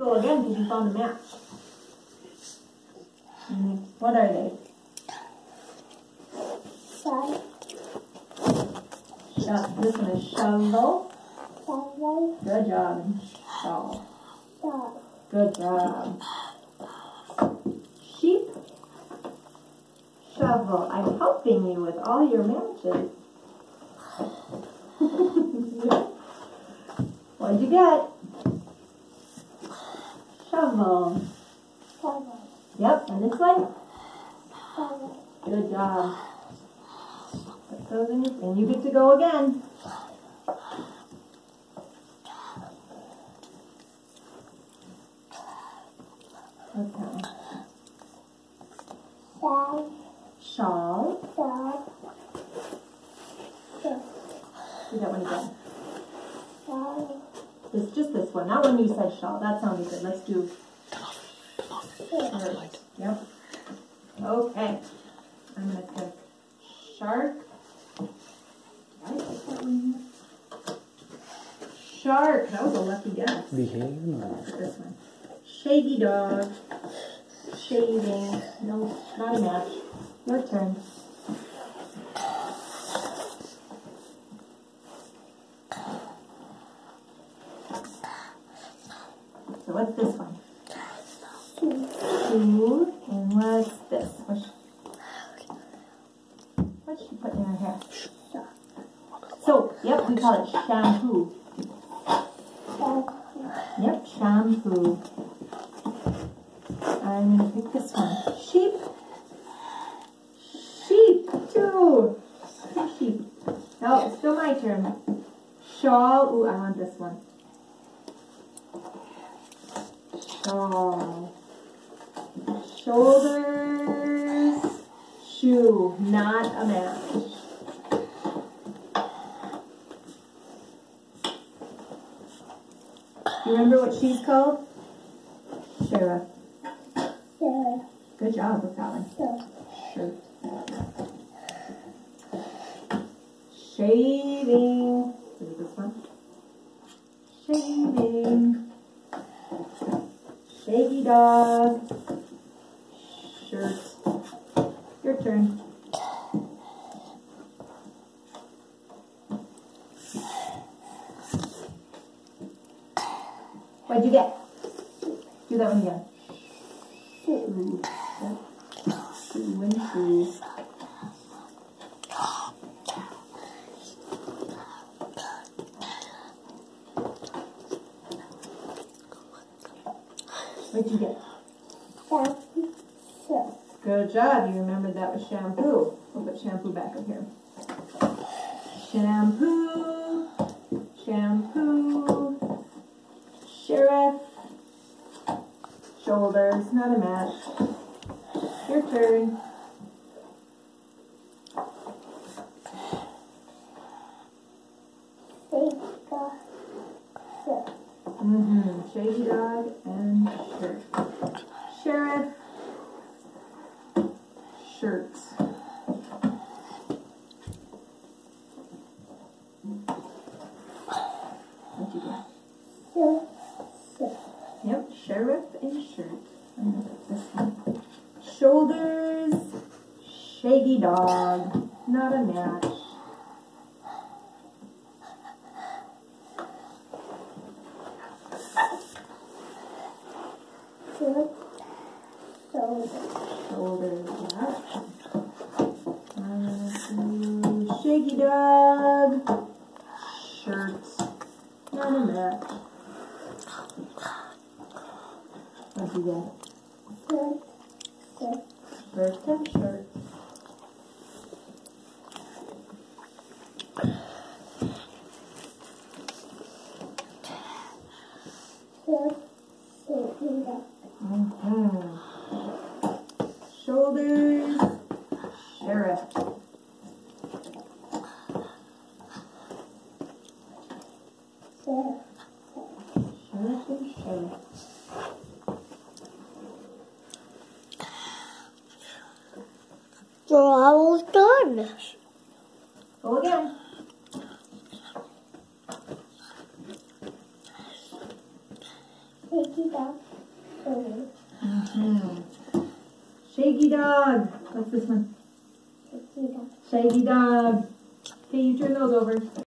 go again because you found a match. What are they? This one is shovel. Good job. Shawl. Good job. Sheep. Shovel. I'm helping you with all your matches. What did you get? Shovel. Yep, and this one? Good job. Put those in your, and you get to go again. Okay. Shawl. Do that one again. Just this one, not when you said shawl. That sounded good. Let's do. Yep. Okay. I'm gonna pick shark. Shark. That was a lucky guess. This one. Shaggy dog. Shaving. No, not a match. Your turn. So what's this one? Shoe. And what's this? What's she putting in her hair? Soap. Yep, we call it shampoo. Yep, shampoo. I'm going to pick this one. Sheep. Sheep, too. Sheep. No, it's still my turn. Shawl. Ooh, I want this one. Shawl. Shoulders. Shoe. Not a match. You remember what she's called? Sheriff. Good job with that one. Shirt. Shaving. Is it this one? Shaving. Shaggy dog. Shirt. Your turn. What'd you get? Do that one again. Shoe. Shoe and shoe. What'd you get? Shampoo. Good job. You remembered that was shampoo. We'll put shampoo back up here. Shampoo. Shampoo. Sheriff. Shoulders. Not a match. Your turn. Shaggy dog and shirt. Sheriff. Shirt. What'd you get? Yep, sheriff and shirt. I'm gonna put this one. Shoulders. Shaggy dog. Not a match. Shoulders, yeah. Shaggy dog. Shirt. Not a match. What'd you get? Shirt and shirt. Shoulders. Sheriff. Sheriff and sheriff. You're almost done. Go again. Shaggy Shaggy dog. What's this one? Shaggy dog. Okay, you turn those over.